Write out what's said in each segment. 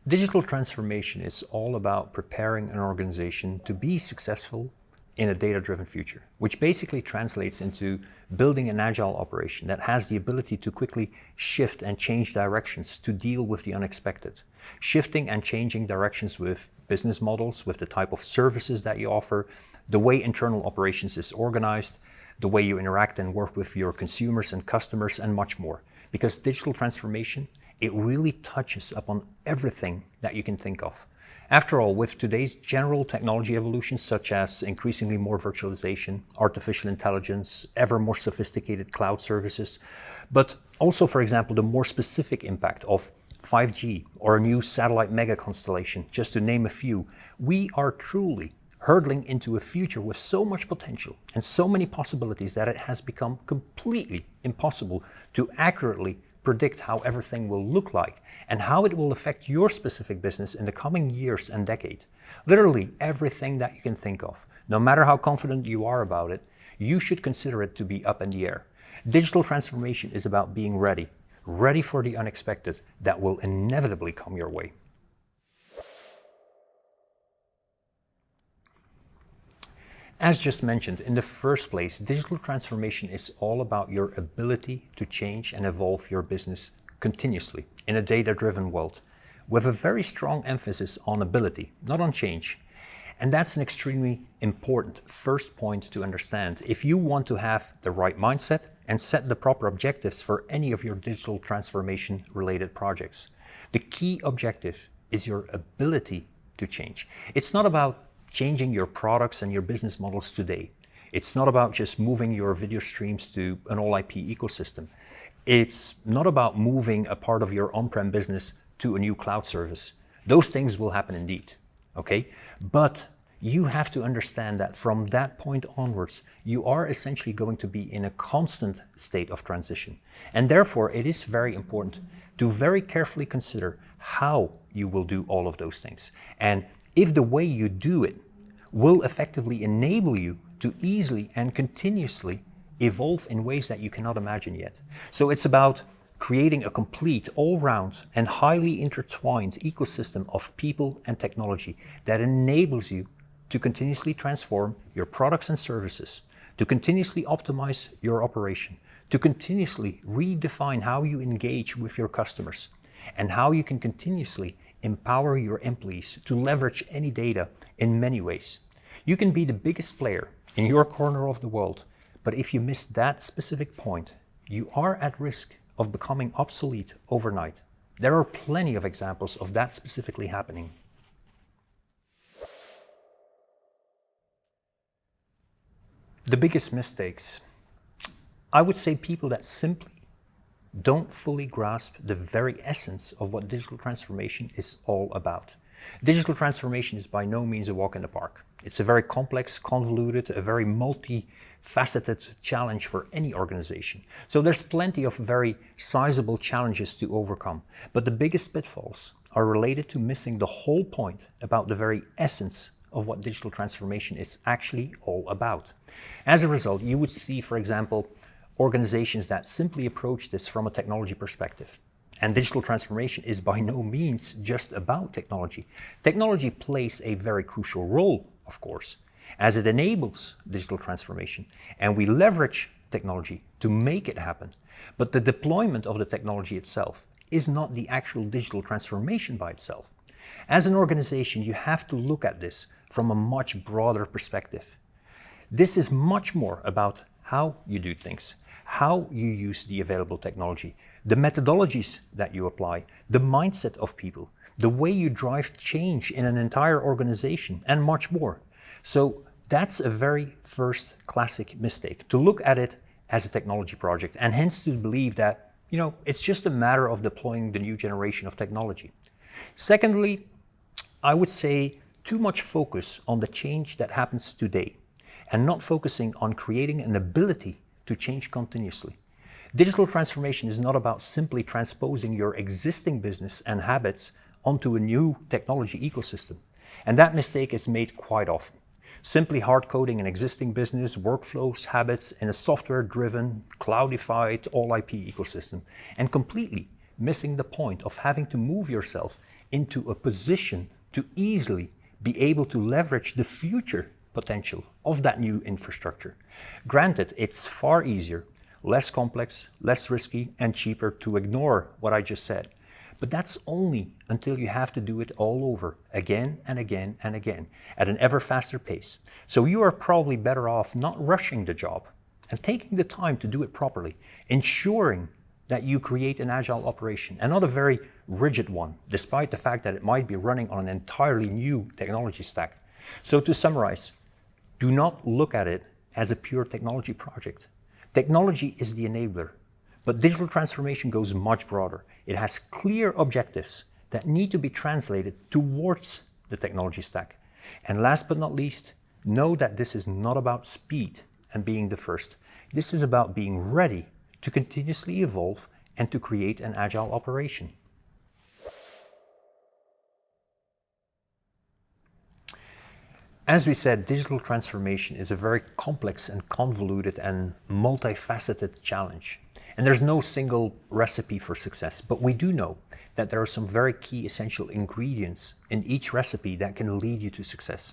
Digital transformation is all about preparing an organization to be successful in a data-driven future, which basically translates into building an agile operation that has the ability to quickly shift and change directions to deal with the unexpected. Shifting and changing directions with business models, with the type of services that you offer, the way internal operations is organized, the way you interact and work with your consumers and customers, and much more. Because digital transformation, it really touches upon everything that you can think of. After all, with today's general technology evolutions, such as increasingly more virtualization, artificial intelligence, ever more sophisticated cloud services, but also, for example, the more specific impact of 5G or a new satellite mega constellation, just to name a few, we are truly hurtling into a future with so much potential and so many possibilities that it has become completely impossible to accurately predict how everything will look like and how it will affect your specific business in the coming years and decade. Literally everything that you can think of. No matter how confident you are about it, you should consider it to be up in the air. Digital transformation is about being ready for the unexpected that will inevitably come your way. As just mentioned, in the first place, digital transformation is all about your ability to change and evolve your business continuously in a data-driven world, with a very strong emphasis on ability, not on change. And that's an extremely important first point to understand if you want to have the right mindset and set the proper objectives for any of your digital transformation related projects. The key objective is your ability to change. It's not about changing your products and your business models today. It's not about just moving your video streams to an all-IP ecosystem. It's not about moving a part of your on-prem business to a new cloud service. Those things will happen indeed, okay? But you have to understand that from that point onwards, you are essentially going to be in a constant state of transition. And therefore, it is very important to very carefully consider how you will do all of those things. And if the way you do it will effectively enable you to easily and continuously evolve in ways that you cannot imagine yet. So it's about creating a complete, all-round and highly intertwined ecosystem of people and technology that enables you to continuously transform your products and services, to continuously optimize your operation, to continuously redefine how you engage with your customers, and how you can continuously empower your employees to leverage any data in many ways. You can be the biggest player in your corner of the world, but if you miss that specific point, you are at risk of becoming obsolete overnight. There are plenty of examples of that specifically happening. The biggest mistakes, I would say people that simply don't fully grasp the very essence of what digital transformation is all about. Digital transformation is by no means a walk in the park. It's a very complex, convoluted, a very multifaceted challenge for any organization. So there's plenty of very sizable challenges to overcome. But the biggest pitfalls are related to missing the whole point about the very essence of what digital transformation is actually all about. As a result, you would see, for example, organizations that simply approach this from a technology perspective. And digital transformation is by no means just about technology. Technology plays a very crucial role, of course, as it enables digital transformation. And we leverage technology to make it happen. But the deployment of the technology itself is not the actual digital transformation by itself. As an organization, you have to look at this from a much broader perspective. This is much more about how you do things, how you use the available technology, the methodologies that you apply, the mindset of people, the way you drive change in an entire organization, and much more. So that's a very first classic mistake, to look at it as a technology project, and hence to believe that, it's just a matter of deploying the new generation of technology. Secondly, I would say too much focus on the change that happens today, and not focusing on creating an ability to change continuously. Digital transformation is not about simply transposing your existing business and habits onto a new technology ecosystem. And that mistake is made quite often. Simply hard coding an existing business, workflows, habits in a software-driven, cloudified, all-IP ecosystem, and completely missing the point of having to move yourself into a position to easily be able to leverage the future potential of that new infrastructure. Granted, it's far easier, less complex, less risky, and cheaper to ignore what I just said. But that's only until you have to do it all over again and again and again at an ever faster pace. So you are probably better off not rushing the job and taking the time to do it properly, ensuring that you create an agile operation and not a very rigid one, despite the fact that it might be running on an entirely new technology stack. So to summarize, do not look at it as a pure technology project. Technology is the enabler, but digital transformation goes much broader. It has clear objectives that need to be translated towards the technology stack. And last but not least, know that this is not about speed and being the first. This is about being ready to continuously evolve and to create an agile operation. As we said, digital transformation is a very complex and convoluted and multifaceted challenge. And there's no single recipe for success, but we do know that there are some very key essential ingredients in each recipe that can lead you to success.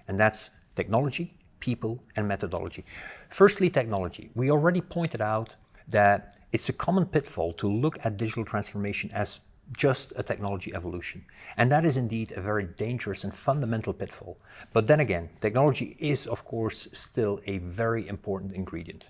And that's technology, people, and methodology. Firstly, technology. We already pointed out that it's a common pitfall to look at digital transformation as just a technology evolution. And that is indeed a very dangerous and fundamental pitfall. But then again, technology is, of course, still a very important ingredient.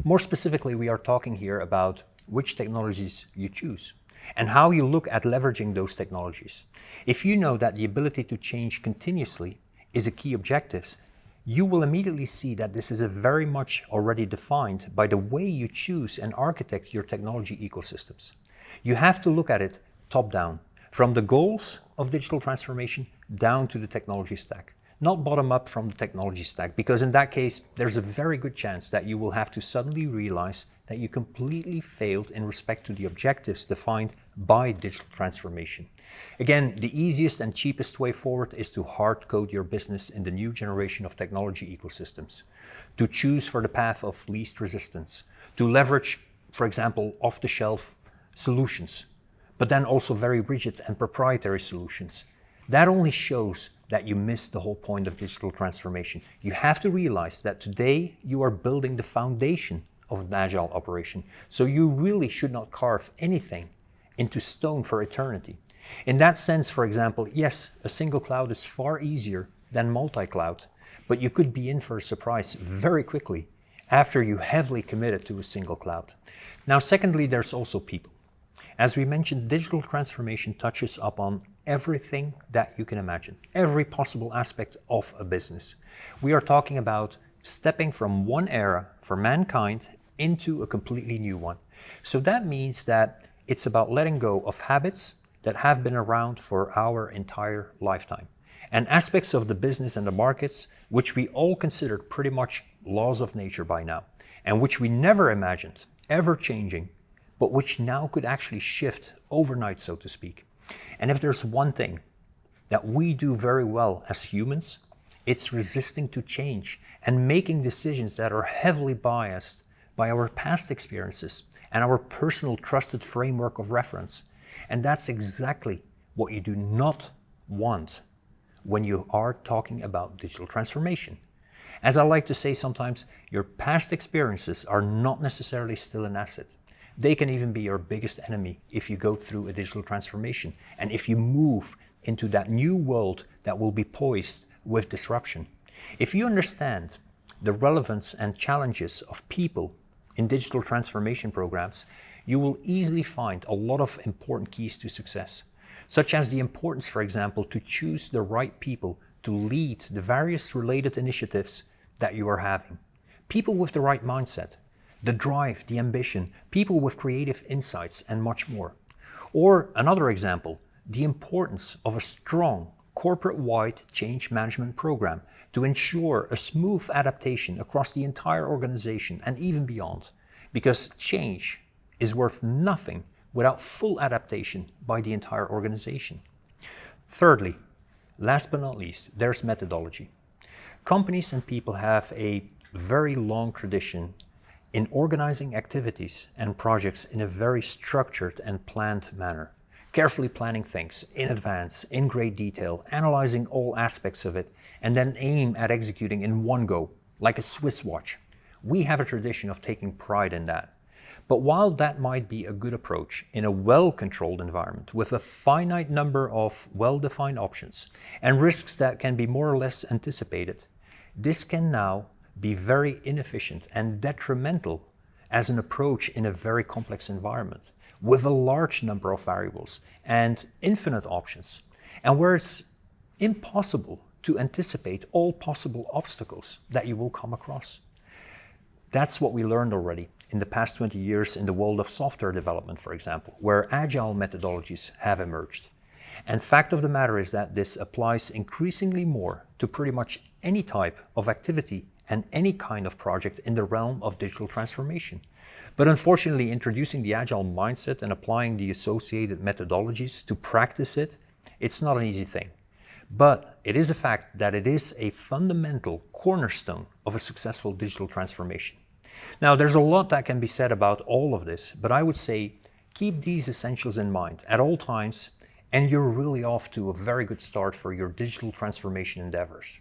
More specifically, we are talking here about which technologies you choose and how you look at leveraging those technologies. If you know that the ability to change continuously is a key objective, you will immediately see that this is a very much already defined by the way you choose and architect your technology ecosystems. You have to look at it top down, from the goals of digital transformation down to the technology stack, not bottom up from the technology stack, because in that case, there's a very good chance that you will have to suddenly realize that you completely failed in respect to the objectives defined by digital transformation. Again, the easiest and cheapest way forward is to hard code your business in the new generation of technology ecosystems, to choose for the path of least resistance, to leverage, for example, off-the-shelf solutions, but then also very rigid and proprietary solutions. That only shows that you missed the whole point of digital transformation. You have to realize that today you are building the foundation of an agile operation. So you really should not carve anything into stone for eternity. In that sense, for example, yes, a single cloud is far easier than multi-cloud, but you could be in for a surprise very quickly after you heavily committed to a single cloud. Now, secondly, there's also people. As we mentioned, digital transformation touches upon everything that you can imagine, every possible aspect of a business. We are talking about stepping from one era for mankind into a completely new one. So that means that it's about letting go of habits that have been around for our entire lifetime, and aspects of the business and the markets which we all considered pretty much laws of nature by now, and which we never imagined ever changing, but which now could actually shift overnight, so to speak. And if there's one thing that we do very well as humans, it's resisting to change and making decisions that are heavily biased by our past experiences and our personal trusted framework of reference. And that's exactly what you do not want when you are talking about digital transformation. As I like to say sometimes, your past experiences are not necessarily still an asset. They can even be your biggest enemy if you go through a digital transformation and if you move into that new world that will be poised with disruption. If you understand the relevance and challenges of people in digital transformation programs, you will easily find a lot of important keys to success, such as the importance, for example, to choose the right people to lead the various related initiatives that you are having. People with the right mindset, the drive, the ambition, people with creative insights, and much more. Or another example, the importance of a strong corporate-wide change management program to ensure a smooth adaptation across the entire organization and even beyond, because change is worth nothing without full adaptation by the entire organization. Thirdly, last but not least, there's methodology. Companies and people have a very long tradition in organizing activities and projects in a very structured and planned manner, carefully planning things in advance, in great detail, analyzing all aspects of it, and then aim at executing in one go, like a Swiss watch. We have a tradition of taking pride in that. But while that might be a good approach in a well-controlled environment with a finite number of well-defined options and risks that can be more or less anticipated, this can now be very inefficient and detrimental as an approach in a very complex environment with a large number of variables and infinite options, and where it's impossible to anticipate all possible obstacles that you will come across. That's what we learned already in the past 20 years in the world of software development, for example, where agile methodologies have emerged. And fact of the matter is that this applies increasingly more to pretty much any type of activity and any kind of project in the realm of digital transformation. But unfortunately, introducing the agile mindset and applying the associated methodologies to practice it, it's not an easy thing. But it is a fact that it is a fundamental cornerstone of a successful digital transformation. Now, there's a lot that can be said about all of this, but I would say keep these essentials in mind at all times, and you're really off to a very good start for your digital transformation endeavors.